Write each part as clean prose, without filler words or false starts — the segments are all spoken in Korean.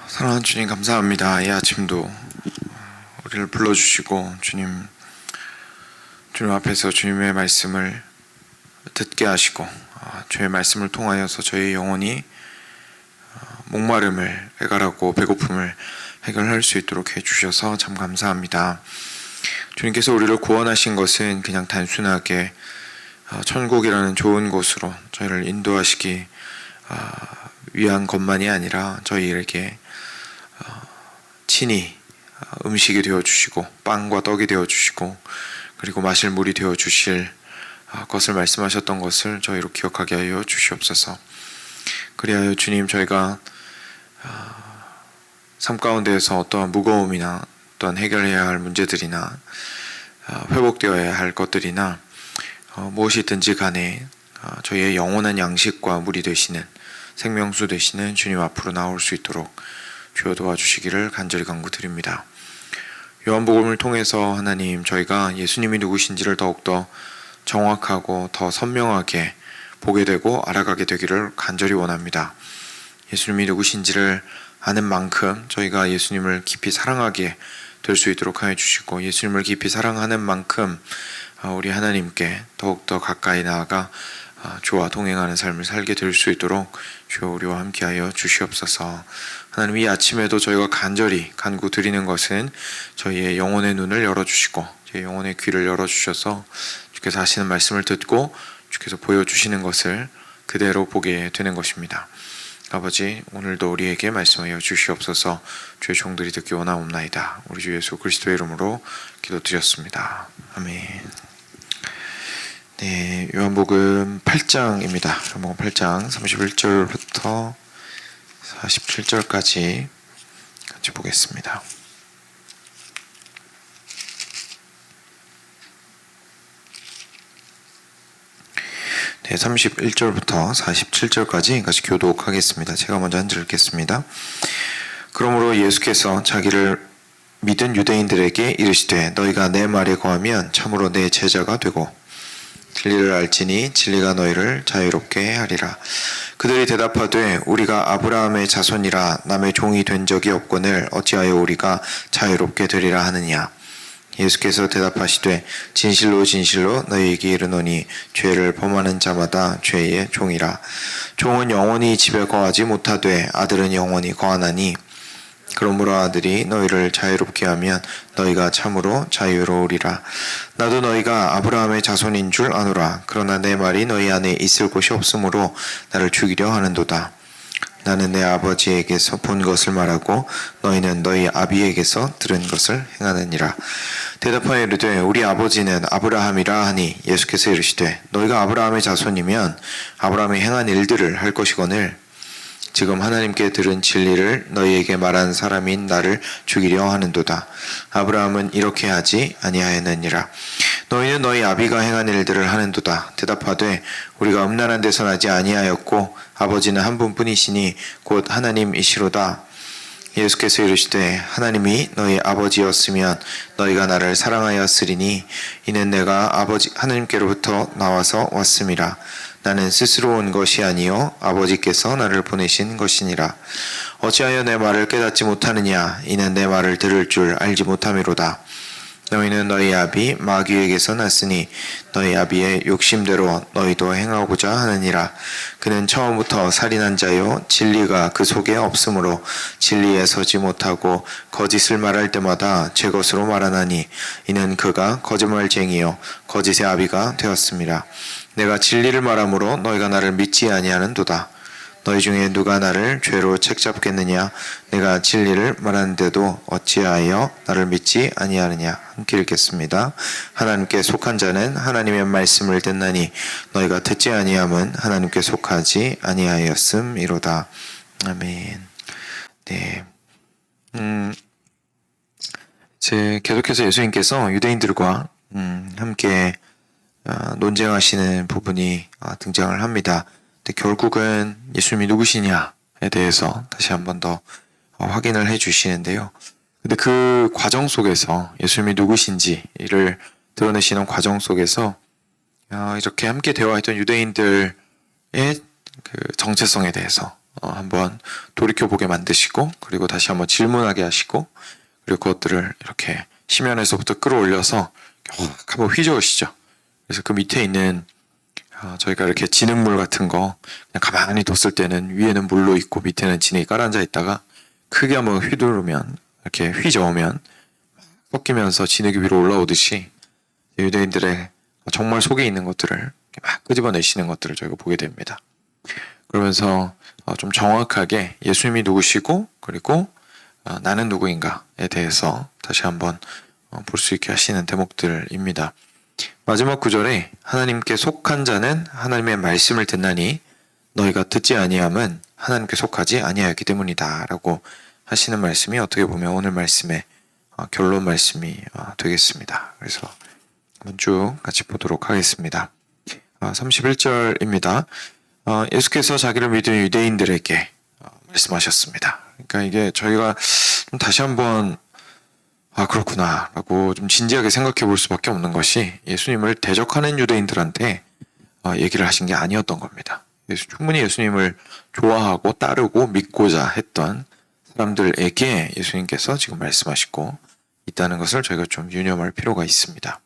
사랑하는 주님 감사합니다. 이 아침도 우리를 불러주시고 주님 앞에서 주님의 말씀을 듣게 하시고 주의 말씀을 통하여서 저희 영혼이 목마름을 해결하고 배고픔을 해결할 수 있도록 해주셔서 참 감사합니다. 주님께서 우리를 구원하신 것은 그냥 단순하게 천국이라는 좋은 곳으로 저희를 인도하시기 위한 것만이 아니라 저희에게 친히 음식이 되어주시고 빵과 떡이 되어주시고 그리고 마실 물이 되어주실 것을 말씀하셨던 것을 저희로 기억하게 하여 주시옵소서. 그리하여 주님, 저희가 삶 가운데에서 어떠한 무거움이나 어떠한 해결해야 할 문제들이나 회복되어야 할 것들이나 무엇이든지 간에 저희의 영원한 양식과 물이 되시는 생명수 되시는 주님 앞으로 나올 수 있도록 주여 도와주시기를 간절히 간구드립니다. 요한복음을 통해서 하나님, 저희가 예수님이 누구신지를 더욱더 정확하고 더 선명하게 보게 되고 알아가게 되기를 간절히 원합니다. 예수님이 누구신지를 아는 만큼 저희가 예수님을 깊이 사랑하게 될 수 있도록 하여 주시고, 예수님을 깊이 사랑하는 만큼 우리 하나님께 더욱더 가까이 나아가 주와 동행하는 삶을 살게 될 수 있도록 주여 우리와 함께하여 주시옵소서. 하나님, 이 아침에도 저희가 간절히 간구드리는 것은 저희의 영혼의 눈을 열어주시고 저희 영혼의 귀를 열어주셔서 주께서 하시는 말씀을 듣고 주께서 보여주시는 것을 그대로 보게 되는 것입니다. 아버지, 오늘도 우리에게 말씀하여 주시옵소서. 주의 종들이 듣기 원하옵나이다. 우리 주 예수 그리스도의 이름으로 기도드렸습니다. 아멘. 네, 요한복음 8장입니다. 요한복음 8장 31절부터 47절까지 같이 보겠습니다. 네, 31절부터 47절까지 같이 교독하겠습니다. 제가 먼저 한 절 읽겠습니다. 그러므로 예수께서 자기를 믿은 유대인들에게 이르시되, 너희가 내 말에 거하면 참으로 내 제자가 되고 진리를 알지니 진리가 너희를 자유롭게 하리라. 그들이 대답하되, 우리가 아브라함의 자손이라 남의 종이 된 적이 없거늘 어찌하여 우리가 자유롭게 되리라 하느냐. 예수께서 대답하시되, 진실로 진실로 너희에게 이르노니 죄를 범하는 자마다 죄의 종이라. 종은 영원히 집에 거하지 못하되 아들은 영원히 거하나니, 그러므로 아들이 너희를 자유롭게 하면 너희가 참으로 자유로우리라. 나도 너희가 아브라함의 자손인 줄 아노라. 그러나 내 말이 너희 안에 있을 곳이 없으므로 나를 죽이려 하는도다. 나는 내 아버지에게서 본 것을 말하고 너희는 너희 아비에게서 들은 것을 행하느니라. 대답하여 이르되, 우리 아버지는 아브라함이라 하니, 예수께서 이르시되, 너희가 아브라함의 자손이면 아브라함이 행한 일들을 할 것이거늘 지금 하나님께 들은 진리를 너희에게 말한 사람인 나를 죽이려 하는도다. 아브라함은 이렇게 하지 아니하였느니라. 너희는 너희 아비가 행한 일들을 하는도다. 대답하되, 우리가 음란한 데서 나지 아니하였고 아버지는 한 분뿐이시니 곧 하나님이시로다. 예수께서 이르시되, 하나님이 너희 아버지였으면 너희가 나를 사랑하였으리니 이는 내가 아버지 하나님께로부터 나와서 왔음이라. 나는 스스로 온 것이 아니요 아버지께서 나를 보내신 것이니라. 어찌하여 내 말을 깨닫지 못하느냐. 이는 내 말을 들을 줄 알지 못함이로다. 너희는 너희 아비 마귀에게서 났으니 너희 아비의 욕심대로 너희도 행하고자 하느니라. 그는 처음부터 살인한 자요 진리가 그 속에 없으므로 진리에 서지 못하고 거짓을 말할 때마다 제 것으로 말하나니 이는 그가 거짓말쟁이요 거짓의 아비가 되었습니다. 내가 진리를 말하므로 너희가 나를 믿지 아니하는도다. 너희 중에 누가 나를 죄로 책잡겠느냐. 내가 진리를 말하는데도 어찌하여 나를 믿지 아니하느냐. 함께 읽겠습니다. 하나님께 속한 자는 하나님의 말씀을 듣나니 너희가 듣지 아니함은 하나님께 속하지 아니하였음이로다. 아멘. 네. 계속해서 예수님께서 유대인들과 함께 논쟁하시는 부분이 등장을 합니다. 근데 결국은 예수님이 누구시냐에 대해서 다시 한 번 더 확인을 해 주시는데요. 근데 그 과정 속에서 예수님이 누구신지를 드러내시는 과정 속에서 이렇게 함께 대화했던 유대인들의 그 정체성에 대해서 한번 돌이켜보게 만드시고, 그리고 다시 한번 질문하게 하시고, 그리고 그것들을 이렇게 심연에서부터 끌어올려서 확 한번 휘저으시죠. 그래서 그 밑에 있는 저희가 이렇게 진흙물 같은 거 그냥 가만히 뒀을 때는 위에는 물로 있고 밑에는 진흙이 깔아앉아 있다가 크게 한번 휘두르면, 이렇게 휘저으면 섞이면서 진흙이 위로 올라오듯이 유대인들의 정말 속에 있는 것들을 막 끄집어내시는 것들을 저희가 보게 됩니다. 그러면서 좀 정확하게 예수님이 누구시고, 그리고 나는 누구인가에 대해서 다시 한번 볼 수 있게 하시는 대목들입니다. 마지막 구절에 하나님께 속한 자는 하나님의 말씀을 듣나니 너희가 듣지 아니함은 하나님께 속하지 아니하였기 때문이다 라고 하시는 말씀이 어떻게 보면 오늘 말씀의 결론 말씀이 되겠습니다. 그래서 한번 쭉 같이 보도록 하겠습니다. 31절입니다. 예수께서 자기를 믿은 유대인들에게 말씀하셨습니다. 그러니까 이게 저희가 좀 다시 한번 그렇구나 라고 좀 진지하게 생각해 볼 수밖에 없는 것이, 예수님을 대적하는 유대인들한테 얘기를 하신 게 아니었던 겁니다. 충분히 예수님을 좋아하고 따르고 믿고자 했던 사람들에게 예수님께서 지금 말씀하시고 있다는 것을 저희가 좀 유념할 필요가 있습니다.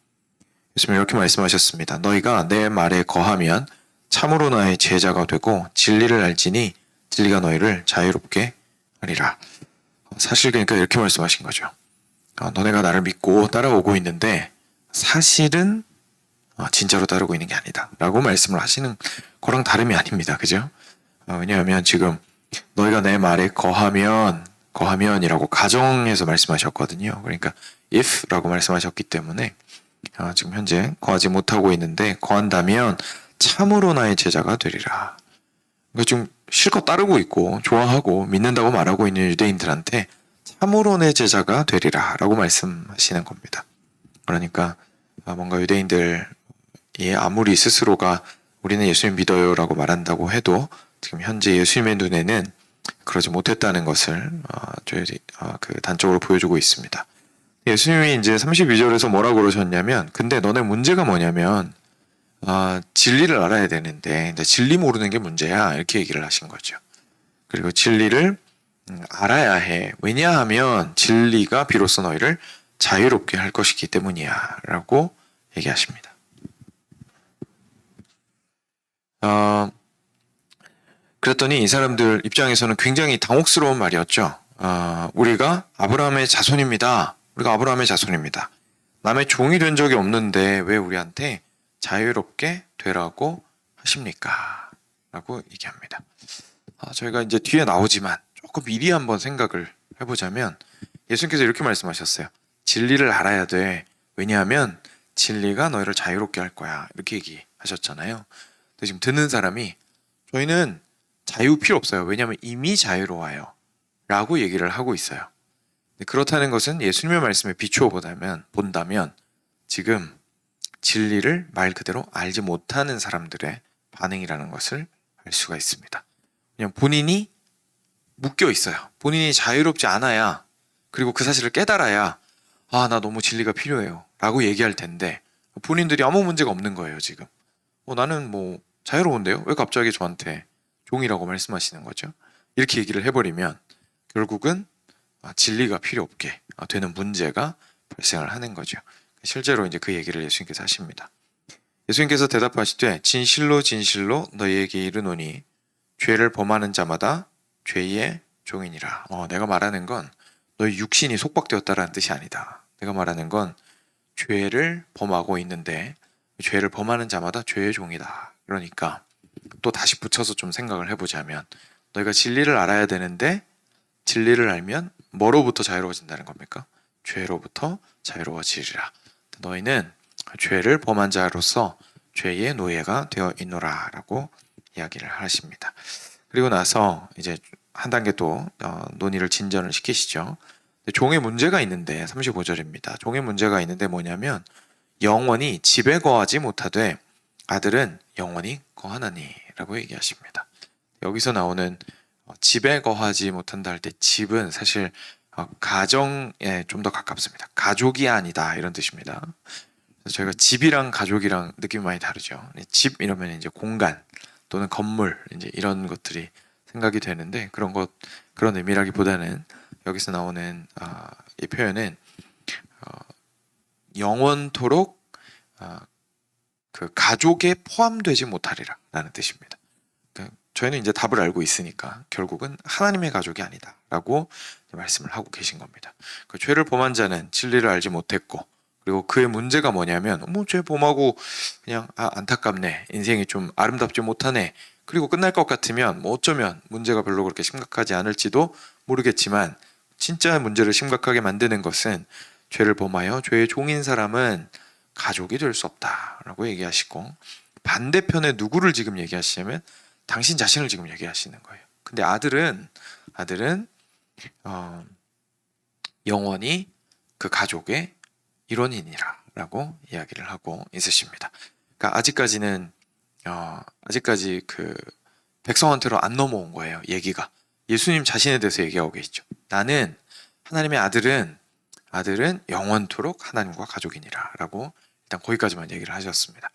예수님이 이렇게 말씀하셨습니다. 너희가 내 말에 거하면 참으로 나의 제자가 되고 진리를 알지니 진리가 너희를 자유롭게 하리라. 사실 그러니까 이렇게 말씀하신 거죠. 너네가 나를 믿고 따라오고 있는데 사실은 진짜로 따르고 있는 게 아니다 라고 말씀을 하시는 거랑 다름이 아닙니다. 그죠? 왜냐하면 지금 너희가 내 말에 거하면이라고 가정해서 말씀하셨거든요. 그러니까 if 라고 말씀하셨기 때문에 지금 현재 거하지 못하고 있는데 거한다면 참으로 나의 제자가 되리라. 그러니까 지금 실컷 따르고 있고 좋아하고 믿는다고 말하고 있는 유대인들한테 참으로 내 제자가 되리라 라고 말씀하시는 겁니다. 그러니까 뭔가 유대인들이 아무리 스스로가 우리는 예수님 믿어요 라고 말한다고 해도 지금 현재 예수님의 눈에는 그러지 못했다는 것을 저희들이 그 단적으로 보여주고 있습니다. 예수님이 이제 32절에서 뭐라고 그러셨냐면, 근데 너네 문제가 뭐냐면 진리를 알아야 되는데 진리 모르는 게 문제야 이렇게 얘기를 하신 거죠. 그리고 진리를 알아야 해. 왜냐하면 진리가 비로소 너희를 자유롭게 할 것이기 때문이야 라고 얘기하십니다. 그랬더니 이 사람들 입장에서는 굉장히 당혹스러운 말이었죠. 우리가 아브라함의 자손입니다. 우리가 아브라함의 자손입니다. 남의 종이 된 적이 없는데 왜 우리한테 자유롭게 되라고 하십니까? 라고 얘기합니다. 저희가 이제 뒤에 나오지만 조금 미리 한번 생각을 해보자면, 예수님께서 이렇게 말씀하셨어요. 진리를 알아야 돼. 왜냐하면 진리가 너희를 자유롭게 할 거야. 이렇게 얘기하셨잖아요. 근데 지금 듣는 사람이 저희는 자유 필요 없어요. 왜냐하면 이미 자유로워요. 라고 얘기를 하고 있어요. 그렇다는 것은 예수님의 말씀에 비추어 본다면 지금 진리를 말 그대로 알지 못하는 사람들의 반응이라는 것을 알 수가 있습니다. 그냥 본인이 묶여 있어요. 본인이 자유롭지 않아야, 그리고 그 사실을 깨달아야 나 너무 진리가 필요해요 라고 얘기할 텐데, 본인들이 아무 문제가 없는 거예요. 지금 나는 자유로운데요? 왜 갑자기 저한테 종이라고 말씀하시는 거죠? 이렇게 얘기를 해버리면 결국은 진리가 필요 없게 되는 문제가 발생을 하는 거죠. 실제로 이제 그 얘기를 예수님께서 하십니다. 예수님께서 대답하시되 진실로 진실로 너희에게 이르노니 죄를 범하는 자마다 죄의 종이니라. 내가 말하는 건 너희 육신이 속박되었다라는 뜻이 아니다. 내가 말하는 건 죄를 범하고 있는데 죄를 범하는 자마다 죄의 종이다. 그러니까 또 다시 붙여서 좀 생각을 해보자면, 너희가 진리를 알아야 되는데 진리를 알면 뭐로부터 자유로워진다는 겁니까? 죄로부터 자유로워지리라. 너희는 죄를 범한 자로서 죄의 노예가 되어 있노라 라고 이야기를 하십니다. 그리고 나서 이제 한 단계 또 논의를 진전을 시키시죠. 종의 문제가 있는데 35절입니다. 종의 문제가 있는데 뭐냐면 영원히 집에 거하지 못하되 아들은 영원히 거하나니 라고 얘기하십니다. 여기서 나오는 집에 거하지 못한다 할 때 집은 사실 가정에 좀 더 가깝습니다. 가족이 아니다 이런 뜻입니다. 그래서 저희가 집이랑 가족이랑 느낌이 많이 다르죠. 집 이러면 이제 공간 또는 건물 이제 이런 것들이 생각이 되는데 그런 의미라기보다는 여기서 나오는 이 표현은 영원토록 그 가족에 포함되지 못하리라 라는 뜻입니다. 그러니까 저희는 이제 답을 알고 있으니까 결국은 하나님의 가족이 아니다 라고 말씀을 하고 계신 겁니다. 그 죄를 범한 자는 진리를 알지 못했고, 그리고 그의 문제가 뭐냐면 죄 범하고 그냥 안타깝네, 인생이 좀 아름답지 못하네, 그리고 끝날 것 같으면 어쩌면 문제가 별로 그렇게 심각하지 않을지도 모르겠지만, 진짜 문제를 심각하게 만드는 것은 죄를 범하여 죄의 종인 사람은 가족이 될 수 없다라고 얘기하시고, 반대편에 누구를 지금 얘기하시냐면 당신 자신을 지금 얘기하시는 거예요. 근데 아들은 영원히 그 가족의 일원이니라 라고 이야기를 하고 있으십니다. 그러니까 아직까지 그 백성한테로 안 넘어온 거예요. 얘기가 예수님 자신에 대해서 얘기하고 계시죠. 나는 하나님의 아들은 영원토록 하나님과 가족이니라 라고 일단 거기까지만 얘기를 하셨습니다.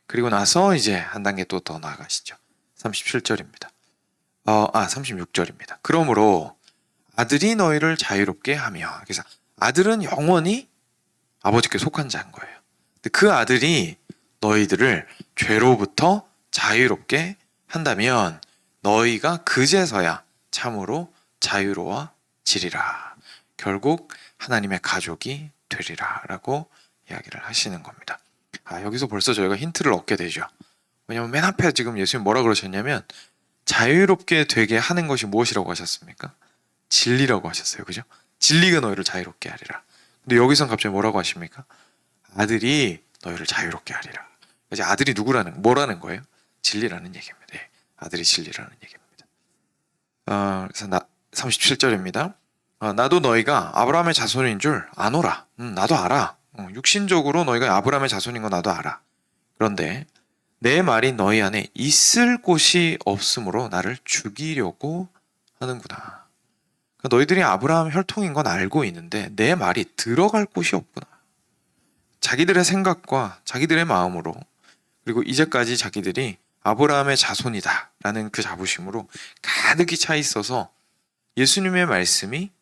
그리고 나서 이제 한 단계 또 더 나아가시죠. 37절입니다. 36절입니다. 그러므로 아들이 너희를 자유롭게 하며, 그래서 아들은 영원히 아버지께 속한 자인 거예요. 근데 그 아들이 너희들을 죄로부터 자유롭게 한다면 너희가 그제서야 참으로 자유로워지리라. 결국 하나님의 가족이 되리라 라고 이야기를 하시는 겁니다. 여기서 벌써 저희가 힌트를 얻게 되죠. 왜냐하면 맨 앞에 지금 예수님 뭐라 그러셨냐면 자유롭게 되게 하는 것이 무엇이라고 하셨습니까? 진리라고 하셨어요. 그죠? 진리가 너희를 자유롭게 하리라. 근데 여기선 갑자기 뭐라고 하십니까? 아들이 너희를 자유롭게 하리라. 이제 아들이 뭐라는 거예요? 진리라는 얘기입니다. 네, 아들이 진리라는 얘기입니다. 그래서 37절입니다. 나도 너희가 아브라함의 자손인 줄 아노라. 나도 알아. 육신적으로 너희가 아브라함의 자손인 거 나도 알아. 그런데 내 말이 너희 안에 있을 곳이 없으므로 나를 죽이려고 하는구나. 그러니까 너희들이 아브라함 혈통인 건 알고 있는데 내 말이 들어갈 곳이 없구나. 자기들의 생각과 자기들의 마음으로, 그리고 이제까지 자기들이 아브라함의 자손이다 라는 그 자부심으로 가득히 차 있어서 예수님의 말씀이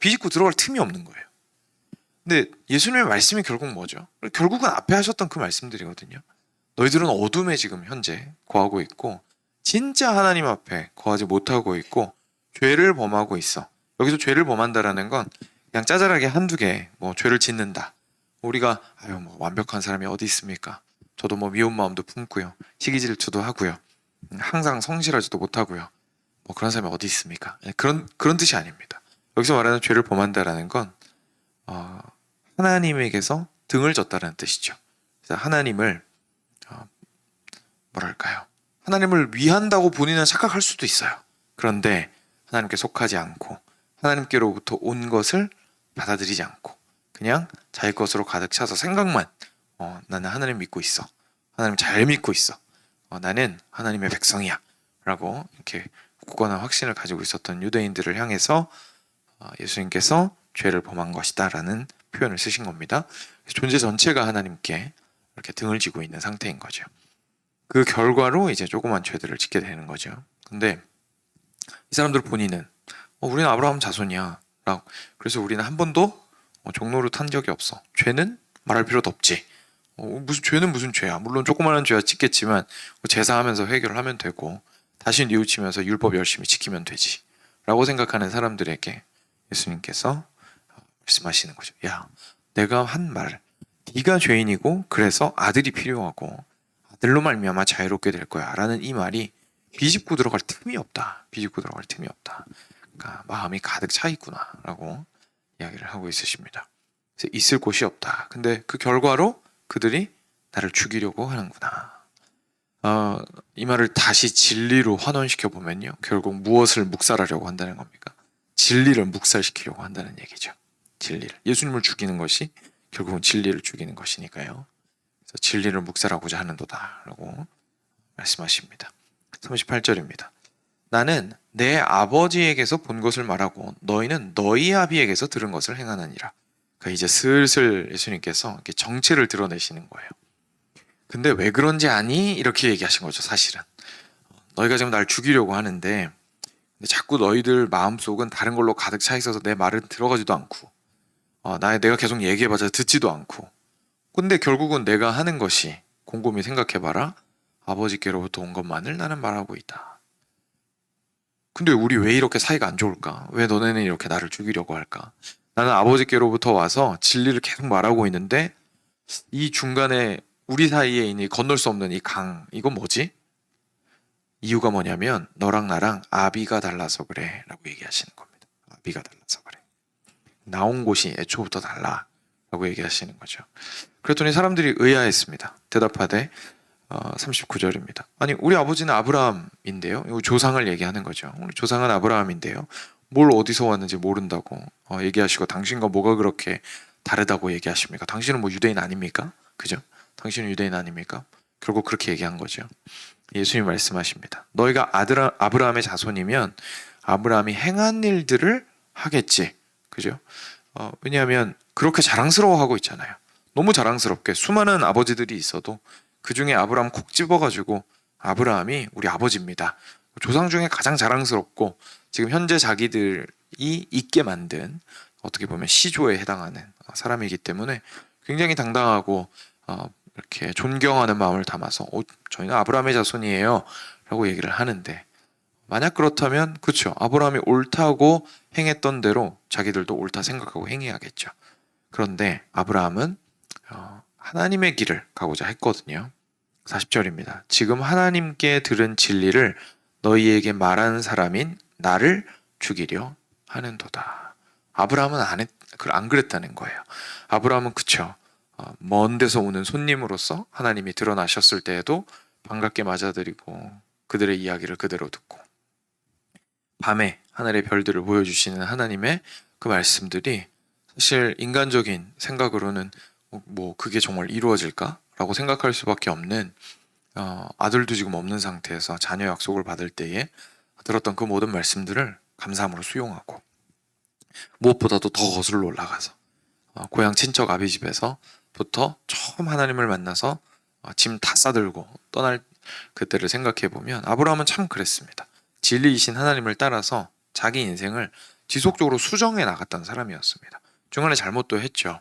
비집고 들어갈 틈이 없는 거예요. 근데 예수님의 말씀이 결국 뭐죠? 결국은 앞에 하셨던 그 말씀들이거든요. 너희들은 어둠에 지금 현재 거하고 있고 진짜 하나님 앞에 거하지 못하고 있고 죄를 범하고 있어. 여기서 죄를 범한다라는 건 그냥 짜잘하게 한두 개 죄를 짓는다. 우리가 완벽한 사람이 어디 있습니까? 저도 미운 마음도 품고요, 시기 질투도 하고요, 항상 성실하지도 못하고요, 그런 사람이 어디 있습니까? 그런 뜻이 아닙니다. 여기서 말하는 죄를 범한다라는 건 하나님에게서 등을 졌다라는 뜻이죠. 그래서 하나님을 하나님을 위한다고 본인은 착각할 수도 있어요. 그런데 하나님께 속하지 않고 하나님께로부터 온 것을 받아들이지 않고 그냥 자기 것으로 가득 차서 생각만 나는 하나님 믿고 있어, 하나님 잘 믿고 있어, 나는 하나님의 백성이야 라고 이렇게 굳건한 확신을 가지고 있었던 유대인들을 향해서 예수님께서 죄를 범한 것이다 라는 표현을 쓰신 겁니다. 존재 전체가 하나님께 이렇게 등을 지고 있는 상태인 거죠. 그 결과로 이제 조그만 죄들을 짓게 되는 거죠. 근데 이 사람들 본인은 우리는 아브라함 자손이야 라고, 그래서 우리는 한 번도 종로를 탄 적이 없어. 죄는 말할 필요도 없지. 죄는 무슨 죄야. 물론 조그마한 죄야 짓겠지만 제사하면서 해결을 하면 되고 다시 뉘우치면서 율법 열심히 지키면 되지 라고 생각하는 사람들에게 예수님께서 말씀하시는 거죠. 야, 내가 한 말, 네가 죄인이고 그래서 아들이 필요하고 아들로 말미암아 자유롭게 될 거야 라는 이 말이 비집고 들어갈 틈이 없다. 그러니까 마음이 가득 차 있구나 라고 이야기를 하고 있으십니다. 그래서 있을 곳이 없다. 근데 그 결과로 그들이 나를 죽이려고 하는구나. 이 말을 다시 진리로 환원시켜 보면요, 결국 무엇을 묵살하려고 한다는 겁니까? 진리를 묵살시키려고 한다는 얘기죠. 진리를, 예수님을 죽이는 것이 결국은 진리를 죽이는 것이니까요. 그래서 진리를 묵살하고자 하는도다 라고 말씀하십니다. 38절입니다. 나는 내 아버지에게서 본 것을 말하고 너희는 너희 아비에게서 들은 것을 행하느니라. 그러니까 이제 슬슬 예수님께서 이렇게 정체를 드러내시는 거예요. 근데 왜 그런지 아니? 이렇게 얘기하신 거죠. 사실은 너희가 지금 날 죽이려고 하는데 근데 자꾸 너희들 마음속은 다른 걸로 가득 차 있어서 내 말을 들어가지도 않고 내가 계속 얘기해봐자 듣지도 않고 근데 결국은 내가 하는 것이 곰곰이 생각해봐라 아버지께로부터 온 것만을 나는 말하고 있다. 근데 우리 왜 이렇게 사이가 안 좋을까? 왜 너네는 이렇게 나를 죽이려고 할까? 나는 아버지께로부터 와서 진리를 계속 말하고 있는데 이 중간에 우리 사이에 있는 건널 수 없는 이 강, 이건 뭐지? 이유가 뭐냐면 너랑 나랑 아비가 달라서 그래 라고 얘기하시는 겁니다. 아비가 달라서 그래. 나온 곳이 애초부터 달라 라고 얘기하시는 거죠. 그랬더니 사람들이 의아했습니다. 대답하되 39절입니다. 아니 우리 아버지는 아브라함인데요. 이거 조상을 얘기하는 거죠. 우리 조상은 아브라함인데요. 뭘 어디서 왔는지 모른다고 얘기하시고 당신과 뭐가 그렇게 다르다고 얘기하십니까? 당신은 뭐 유대인 아닙니까? 그죠? 당신은 유대인 아닙니까? 결국 그렇게 얘기한 거죠. 예수님 말씀하십니다. 너희가 아브라함의 자손이면 아브라함이 행한 일들을 하겠지. 그죠? 왜냐하면 그렇게 자랑스러워하고 있잖아요. 너무 자랑스럽게 수많은 아버지들이 있어도 그 중에 아브라함 콕 집어가지고 아브라함이 우리 아버지입니다. 조상 중에 가장 자랑스럽고 지금 현재 자기들이 있게 만든 어떻게 보면 시조에 해당하는 사람이기 때문에 굉장히 당당하고 이렇게 존경하는 마음을 담아서 저희는 아브라함의 자손이에요 라고 얘기를 하는데 만약 그렇다면 그렇죠. 아브라함이 옳다고 행했던 대로 자기들도 옳다 생각하고 행해야겠죠. 그런데 아브라함은 하나님의 길을 가고자 했거든요. 40절입니다. 지금 하나님께 들은 진리를 너희에게 말한 사람인 나를 죽이려 하는도다. 아브라함은 안 그랬다는 거예요. 아브라함은 그쵸. 먼 데서 오는 손님으로서 하나님이 드러나셨을 때에도 반갑게 맞아들이고 그들의 이야기를 그대로 듣고 밤에 하늘의 별들을 보여주시는 하나님의 그 말씀들이 사실 인간적인 생각으로는 뭐 그게 정말 이루어질까? 라고 생각할 수밖에 없는 아들도 지금 없는 상태에서 자녀 약속을 받을 때에 들었던 그 모든 말씀들을 감사함으로 수용하고 무엇보다도 더 거슬러 올라가서 고향 친척 아비 집에서부터 처음 하나님을 만나서 짐 다 싸들고 떠날 그때를 생각해 보면 아브라함은 참 그랬습니다. 진리이신 하나님을 따라서 자기 인생을 지속적으로 수정해 나갔던 사람이었습니다. 중간에 잘못도 했죠.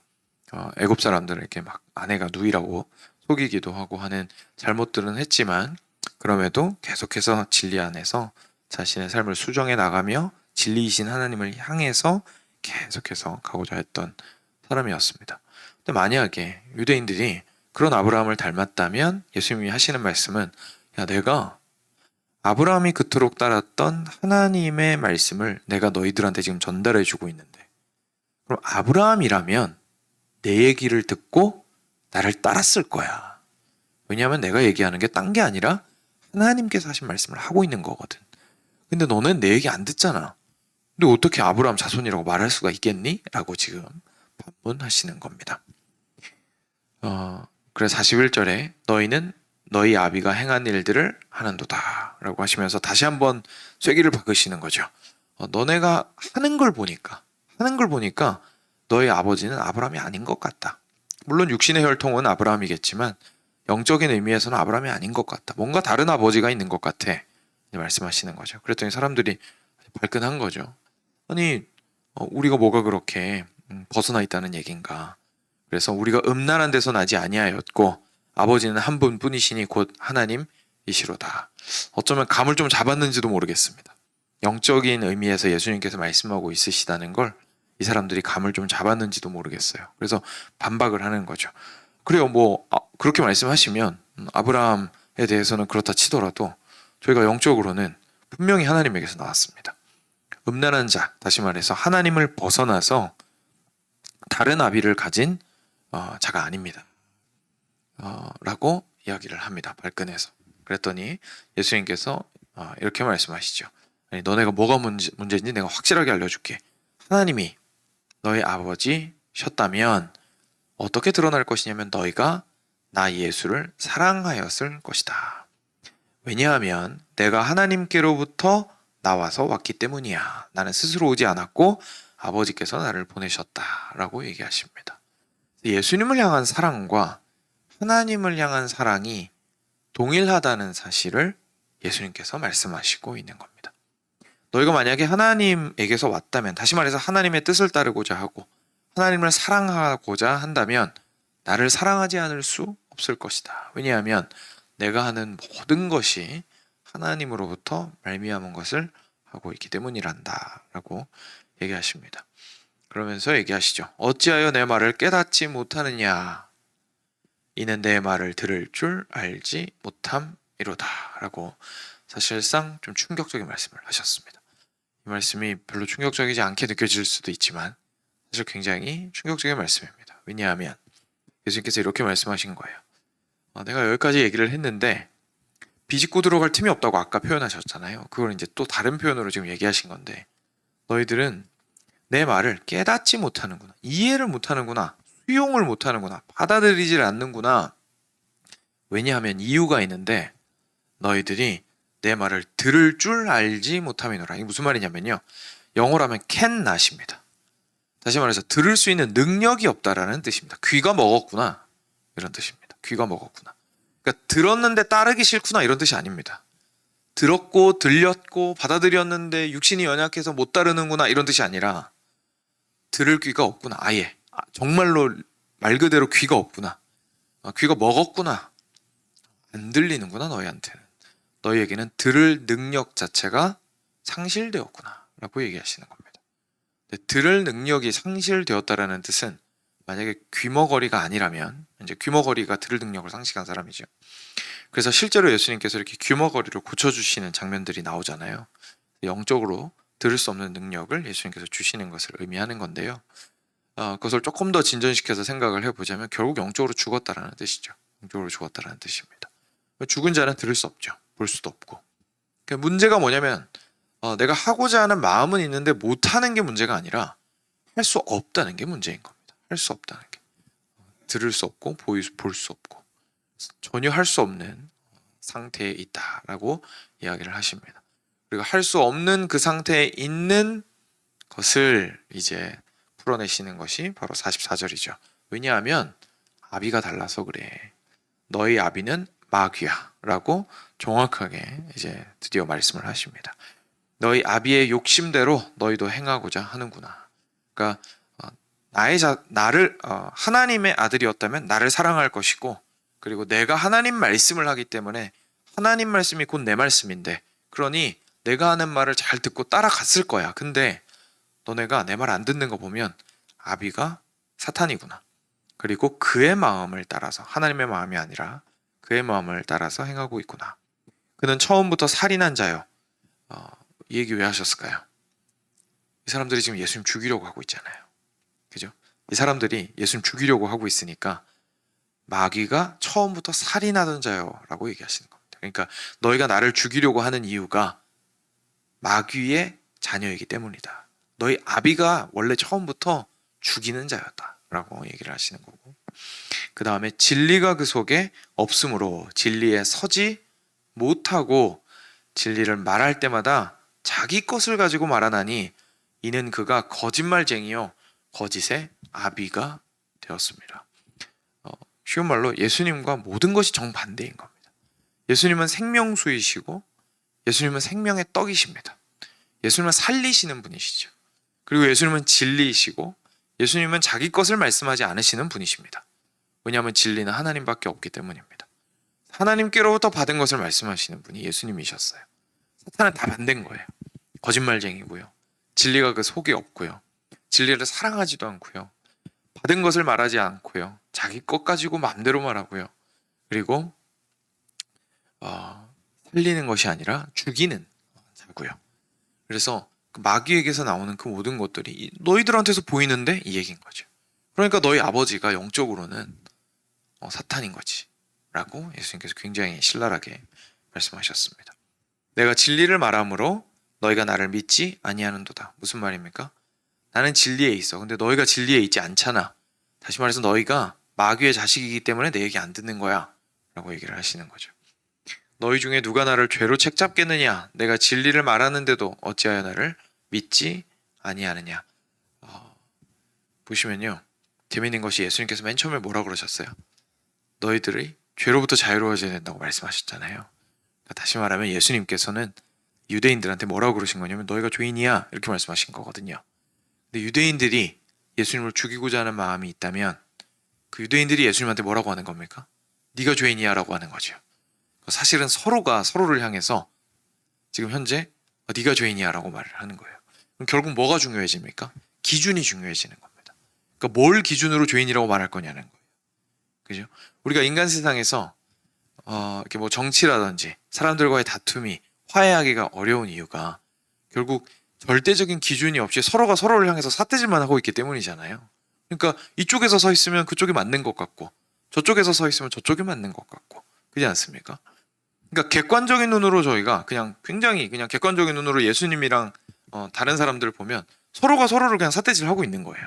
애굽 사람들에게 막 아내가 누이라고 속이기도 하고 하는 잘못들은 했지만 그럼에도 계속해서 진리 안에서 자신의 삶을 수정해 나가며 진리이신 하나님을 향해서 계속해서 가고자 했던 사람이었습니다. 근데 만약에 유대인들이 그런 아브라함을 닮았다면 예수님이 하시는 말씀은 내가 아브라함이 그토록 따랐던 하나님의 말씀을 내가 너희들한테 지금 전달해 주고 있는데 그럼 아브라함이라면 내 얘기를 듣고 나를 따랐을 거야. 왜냐하면 내가 얘기하는 게 딴 게 아니라 하나님께서 하신 말씀을 하고 있는 거거든. 근데 너는 내 얘기 안 듣잖아. 근데 어떻게 아브라함 자손이라고 말할 수가 있겠니? 라고 지금 반문하시는 겁니다. 그래서 41절에 너희는 너희 아비가 행한 일들을 하는도다 라고 하시면서 다시 한번 쐐기를 박으시는 거죠. 너네가 하는 걸 보니까 너희 아버지는 아브라함이 아닌 것 같다. 물론 육신의 혈통은 아브라함이겠지만 영적인 의미에서는 아브라함이 아닌 것 같다. 뭔가 다른 아버지가 있는 것 같아. 말씀하시는 거죠. 그랬더니 사람들이 발끈한 거죠. 아니 우리가 뭐가 그렇게 벗어나 있다는 얘긴가. 그래서 우리가 음란한 데서 나지 아니하였고 아버지는 한 분뿐이시니 곧 하나님이시로다. 어쩌면 감을 좀 잡았는지도 모르겠습니다. 영적인 의미에서 예수님께서 말씀하고 있으시다는 걸 이 사람들이 감을 좀 잡았는지도 모르겠어요. 그래서 반박을 하는 거죠. 그래요, 그렇게 말씀하시면 아브라함에 대해서는 그렇다 치더라도 저희가 영적으로는 분명히 하나님에게서 나왔습니다. 음란한 자, 다시 말해서 하나님을 벗어나서 다른 아비를 가진 자가 아닙니다. 라고 이야기를 합니다. 발끈해서. 그랬더니 예수님께서 이렇게 말씀하시죠. 아니, 너네가 뭐가 문제인지 내가 확실하게 알려줄게. 하나님이 너희 아버지셨다면 어떻게 드러날 것이냐면 너희가 나 예수를 사랑하였을 것이다. 왜냐하면 내가 하나님께로부터 나와서 왔기 때문이야. 나는 스스로 오지 않았고 아버지께서 나를 보내셨다 라고 얘기하십니다. 예수님을 향한 사랑과 하나님을 향한 사랑이 동일하다는 사실을 예수님께서 말씀하시고 있는 겁니다. 너희가 만약에 하나님에게서 왔다면, 다시 말해서 하나님의 뜻을 따르고자 하고 하나님을 사랑하고자 한다면 나를 사랑하지 않을 수 없을 것이다. 왜냐하면 내가 하는 모든 것이 하나님으로부터 말미암은 것을 하고 있기 때문이란다 라고 얘기하십니다. 그러면서 얘기하시죠. 어찌하여 내 말을 깨닫지 못하느냐, 이는 내 말을 들을 줄 알지 못함이로다 라고 사실상 좀 충격적인 말씀을 하셨습니다. 이 말씀이 별로 충격적이지 않게 느껴질 수도 있지만 사실 굉장히 충격적인 말씀입니다. 왜냐하면 예수님께서 이렇게 말씀하신 거예요. 내가 여기까지 얘기를 했는데 비집고 들어갈 틈이 없다고 아까 표현하셨잖아요. 그걸 이제 또 다른 표현으로 지금 얘기하신 건데, 너희들은 내 말을 깨닫지 못하는구나, 이해를 못하는구나, 수용을 못하는구나, 받아들이질 않는구나. 왜냐하면 이유가 있는데 너희들이 내 말을 들을 줄 알지 못함이노라. 이게 무슨 말이냐면요, 영어로 하면 can not입니다. 다시 말해서 들을 수 있는 능력이 없다라는 뜻입니다. 귀가 먹었구나, 이런 뜻입니다. 귀가 먹었구나. 그러니까 들었는데 따르기 싫구나, 이런 뜻이 아닙니다. 들었고 들렸고 받아들였는데 육신이 연약해서 못 따르는구나, 이런 뜻이 아니라 들을 귀가 없구나, 아예 정말로 말 그대로 귀가 없구나, 귀가 먹었구나, 안 들리는구나, 너희한테는. 너희에게는 들을 능력 자체가 상실되었구나 라고 얘기하시는 겁니다. 들을 능력이 상실되었다라는 뜻은, 만약에 귀머거리가 아니라면 이제 귀머거리가 들을 능력을 상실한 사람이죠. 그래서 실제로 예수님께서 이렇게 귀머거리를 고쳐주시는 장면들이 나오잖아요. 영적으로 들을 수 없는 능력을 예수님께서 주시는 것을 의미하는 건데요. 그것을 조금 더 진전시켜서 생각을 해보자면 결국 영적으로 죽었다라는 뜻이죠. 영적으로 죽었다라는 뜻입니다. 죽은 자는 들을 수 없죠. 볼 수도 없고. 그러니까 문제가 뭐냐면 내가 하고자 하는 마음은 있는데 못하는 게 문제가 아니라 할 수 없다는 게 문제인 겁니다. 할 수 없다는 게. 들을 수 없고 볼 수 없고 전혀 할 수 없는 상태에 있다라고 이야기를 하십니다. 그리고 할 수 없는 그 상태에 있는 것을 이제 풀어내시는 것이 바로 44절이죠. 왜냐하면 아비가 달라서 그래. 너희 아비는 마귀야 라고 정확하게 이제 드디어 말씀을 하십니다. 너희 아비의 욕심대로 너희도 행하고자 하는구나. 그러니까 나를 하나님의 아들이었다면 나를 사랑할 것이고, 그리고 내가 하나님 말씀을 하기 때문에 하나님 말씀이 곧 내 말씀인데, 그러니 내가 하는 말을 잘 듣고 따라갔을 거야. 근데 너네가 내 말 안 듣는 거 보면 아비가 사탄이구나. 그리고 그의 마음을 따라서, 하나님의 마음이 아니라 그의 마음을 따라서 행하고 있구나. 그는 처음부터 살인한 자요. 이 얘기 왜 하셨을까요? 이 사람들이 지금 예수님 죽이려고 하고 있잖아요. 그죠? 이 사람들이 예수님 죽이려고 하고 있으니까 마귀가 처음부터 살인하던 자요 라고 얘기하시는 겁니다. 그러니까 너희가 나를 죽이려고 하는 이유가 마귀의 자녀이기 때문이다. 너희 아비가 원래 처음부터 죽이는 자였다 라고 얘기를 하시는 거고, 그 다음에 진리가 그 속에 없으므로 진리에 서지 못하고 진리를 말할 때마다 자기 것을 가지고 말하나니 이는 그가 거짓말쟁이요 거짓의 아비가 되었습니다. 쉬운 말로 예수님과 모든 것이 정반대인 겁니다. 예수님은 생명수이시고 예수님은 생명의 떡이십니다. 예수님은 살리시는 분이시죠. 그리고 예수님은 진리이시고 예수님은 자기 것을 말씀하지 않으시는 분이십니다. 왜냐하면 진리는 하나님밖에 없기 때문입니다. 하나님께로부터 받은 것을 말씀하시는 분이 예수님이셨어요. 사탄은 다 반대인 거예요. 거짓말쟁이고요. 진리가 그 속에 없고요. 진리를 사랑하지도 않고요. 받은 것을 말하지 않고요. 자기 것 가지고 마음대로 말하고요. 그리고 살리는 것이 아니라 죽이는 자고요. 그래서 그 마귀에게서 나오는 그 모든 것들이 너희들한테서 보이는데 이 얘기인 거죠. 그러니까 너희 아버지가 영적으로는 사탄인 거지 라고 예수님께서 굉장히 신랄하게 말씀하셨습니다. 내가 진리를 말함으로 너희가 나를 믿지 아니하는도다. 무슨 말입니까? 나는 진리에 있어. 근데 너희가 진리에 있지 않잖아. 다시 말해서 너희가 마귀의 자식이기 때문에 내 얘기 안 듣는 거야 라고 얘기를 하시는 거죠. 너희 중에 누가 나를 죄로 책잡겠느냐? 내가 진리를 말하는데도 어찌하여 나를 믿지 아니하느냐? 보시면요, 재미있는 것이 예수님께서 맨 처음에 뭐라고 그러셨어요? 너희들이 죄로부터 자유로워져야 된다고 말씀하셨잖아요. 다시 말하면 예수님께서는 유대인들한테 뭐라고 그러신 거냐면 너희가 죄인이야 이렇게 말씀하신 거거든요. 근데 유대인들이 예수님을 죽이고자 하는 마음이 있다면 그 유대인들이 예수님한테 뭐라고 하는 겁니까? 네가 죄인이야 라고 하는 거죠. 사실은 서로가 서로를 향해서 지금 현재 네가 죄인이야 라고 말을 하는 거예요. 그럼 결국 뭐가 중요해집니까? 기준이 중요해지는 겁니다. 그러니까 뭘 기준으로 죄인이라고 말할 거냐는 거예요. 그죠? 우리가 인간 세상에서 이렇게 뭐 정치라든지 사람들과의 다툼이 화해하기가 어려운 이유가 결국 절대적인 기준이 없이 서로가 서로를 향해서 삿대질만 하고 있기 때문이잖아요. 그러니까 이쪽에서 서 있으면 그쪽이 맞는 것 같고 저쪽에서 서 있으면 저쪽이 맞는 것 같고 그렇지 않습니까? 그러니까 객관적인 눈으로 저희가 굉장히 객관적인 눈으로 예수님이랑 다른 사람들을 보면 서로가 서로를 그냥 삿대질 하고 있는 거예요.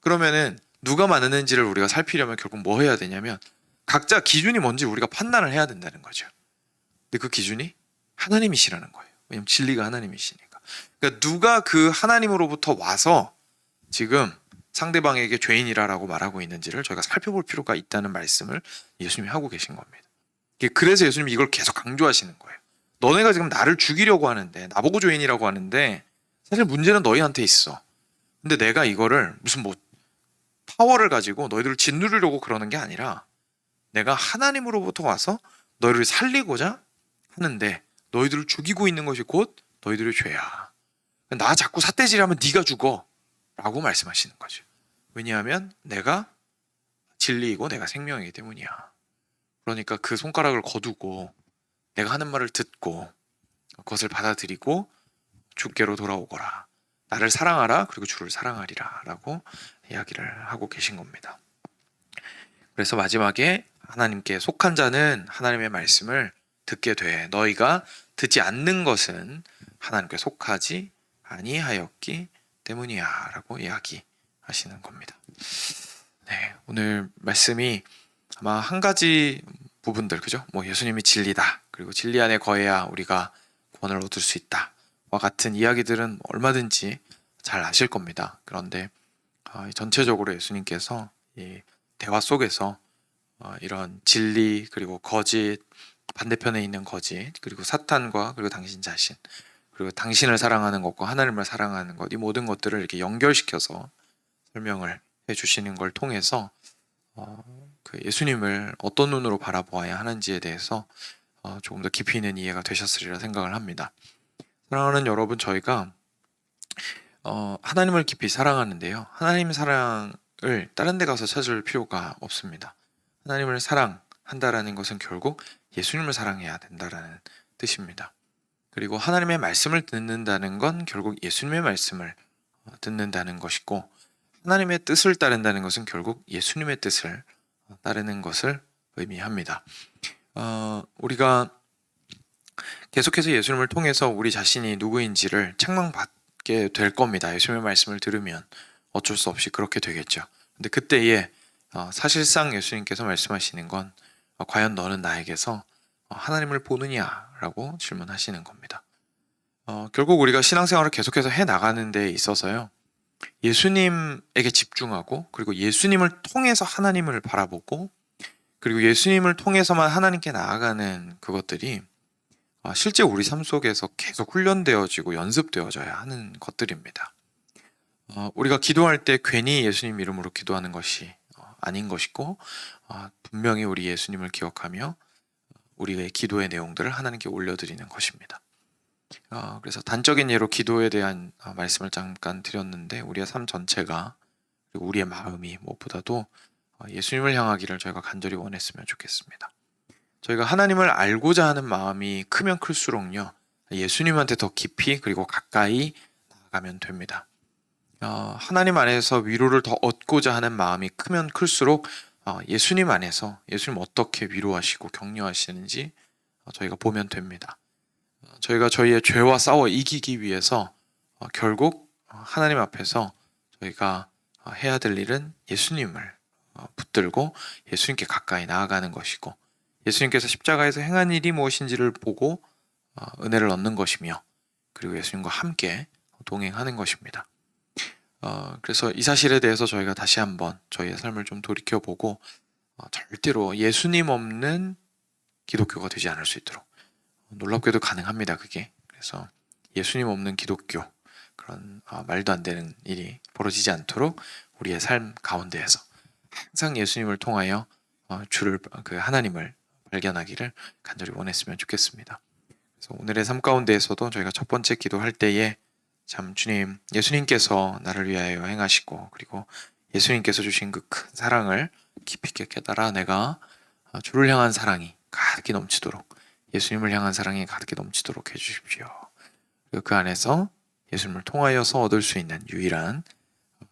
그러면은 누가 맞는지를 우리가 살피려면 결국 뭐 해야 되냐면 각자 기준이 뭔지 우리가 판단을 해야 된다는 거죠. 근데 그 기준이 하나님이시라는 거예요. 왜냐면 진리가 하나님이시니까. 그러니까 누가 그 하나님으로부터 와서 지금 상대방에게 죄인이라고 말하고 있는지를 저희가 살펴볼 필요가 있다는 말씀을 예수님이 하고 계신 겁니다. 그래서 예수님이 이걸 계속 강조하시는 거예요. 너네가 지금 나를 죽이려고 하는데 나보고 죄인이라고 하는데 사실 문제는 너희한테 있어. 근데 내가 이거를 무슨 뭐 파워를 가지고 너희들을 짓누르려고 그러는 게 아니라 내가 하나님으로부터 와서 너희를 살리고자 하는데 너희들을 죽이고 있는 것이 곧 너희들의 죄야. 나 자꾸 삿대질하면 네가 죽어 라고 말씀하시는 거죠. 왜냐하면 내가 진리이고 내가 생명이기 때문이야. 그러니까 그 손가락을 거두고 내가 하는 말을 듣고 그것을 받아들이고 주께로 돌아오거라. 나를 사랑하라 그리고 주를 사랑하리라 라고 이야기를 하고 계신 겁니다. 그래서 마지막에 하나님께 속한 자는 하나님의 말씀을 듣게 돼. 너희가 듣지 않는 것은 하나님께 속하지 아니하였기 때문이야 라고 이야기하시는 겁니다. 네, 오늘 말씀이 아마 한 가지 부분들, 그죠? 뭐 예수님이 진리다. 그리고 진리 안에 거해야 우리가 구원을 얻을 수 있다. 와 같은 이야기들은 얼마든지 잘 아실 겁니다. 그런데 전체적으로 예수님께서 이 대화 속에서 이런 진리 그리고 거짓, 반대편에 있는 거짓, 그리고 사탄과 그리고 당신 자신, 그리고 당신을 사랑하는 것과 하나님을 사랑하는 것, 이 모든 것들을 이렇게 연결시켜서 설명을 해주시는 걸 통해서 그 예수님을 어떤 눈으로 바라보아야 하는지에 대해서 조금 더 깊이 있는 이해가 되셨으리라 생각을 합니다. 사랑하는 여러분, 저희가 하나님을 깊이 사랑하는데요. 하나님 사랑을 다른 데 가서 찾을 필요가 없습니다. 하나님을 사랑한다라는 것은 결국 예수님을 사랑해야 된다라는 뜻입니다. 그리고 하나님의 말씀을 듣는다는 건 결국 예수님의 말씀을 듣는다는 것이고, 하나님의 뜻을 따른다는 것은 결국 예수님의 뜻을 따르는 것을 의미합니다. 우리가 계속해서 예수님을 통해서 우리 자신이 누구인지를 책망받게 될 겁니다. 예수님의 말씀을 들으면 어쩔 수 없이 그렇게 되겠죠. 근데 그때에 사실상 예수님께서 말씀하시는 건 과연 너는 나에게서 하나님을 보느냐라고 질문하시는 겁니다. 결국 우리가 신앙생활을 계속해서 해나가는 데 있어서요, 예수님에게 집중하고 그리고 예수님을 통해서 하나님을 바라보고 그리고 예수님을 통해서만 하나님께 나아가는 그것들이 실제 우리 삶 속에서 계속 훈련되어지고 연습되어져야 하는 것들입니다. 우리가 기도할 때 괜히 예수님 이름으로 기도하는 것이 아닌 것이고, 분명히 우리 예수님을 기억하며 우리의 기도의 내용들을 하나님께 올려드리는 것입니다. 그래서 단적인 예로 기도에 대한 말씀을 잠깐 드렸는데, 우리의 삶 전체가 그리고 우리의 마음이 무엇보다도 예수님을 향하기를 저희가 간절히 원했으면 좋겠습니다. 저희가 하나님을 알고자 하는 마음이 크면 클수록요, 예수님한테 더 깊이 그리고 가까이 나아가면 됩니다. 하나님 안에서 위로를 더 얻고자 하는 마음이 크면 클수록 예수님 안에서 예수님 어떻게 위로하시고 격려하시는지 저희가 보면 됩니다. 저희가 저희의 죄와 싸워 이기기 위해서 결국 하나님 앞에서 저희가 해야 될 일은 예수님을 붙들고 예수님께 가까이 나아가는 것이고, 예수님께서 십자가에서 행한 일이 무엇인지를 보고 은혜를 얻는 것이며, 그리고 예수님과 함께 동행하는 것입니다. 그래서 이 사실에 대해서 저희가 다시 한번 저희의 삶을 좀 돌이켜보고 절대로 예수님 없는 기독교가 되지 않을 수 있도록, 놀랍게도 가능합니다. 그게. 그래서 예수님 없는 기독교, 그런 말도 안 되는 일이 벌어지지 않도록 우리의 삶 가운데에서 항상 예수님을 통하여 그 하나님을 발견하기를 간절히 원했으면 좋겠습니다. 그래서 오늘의 삶 가운데에서도 저희가 첫 번째 기도할 때에 참 주님, 예수님께서 나를 위하여 행하시고 그리고 예수님께서 주신 그 큰 사랑을 깊이 있게 깨달아 내가 주를 향한 사랑이 가득히 넘치도록, 예수님을 향한 사랑이 가득히 넘치도록 해주십시오. 그리고 그 안에서 예수님을 통하여서 얻을 수 있는 유일한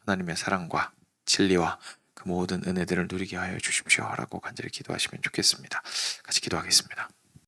하나님의 사랑과 진리와 그 모든 은혜들을 누리게 하여 주십시오 라고 간절히 기도하시면 좋겠습니다. 같이 기도하겠습니다.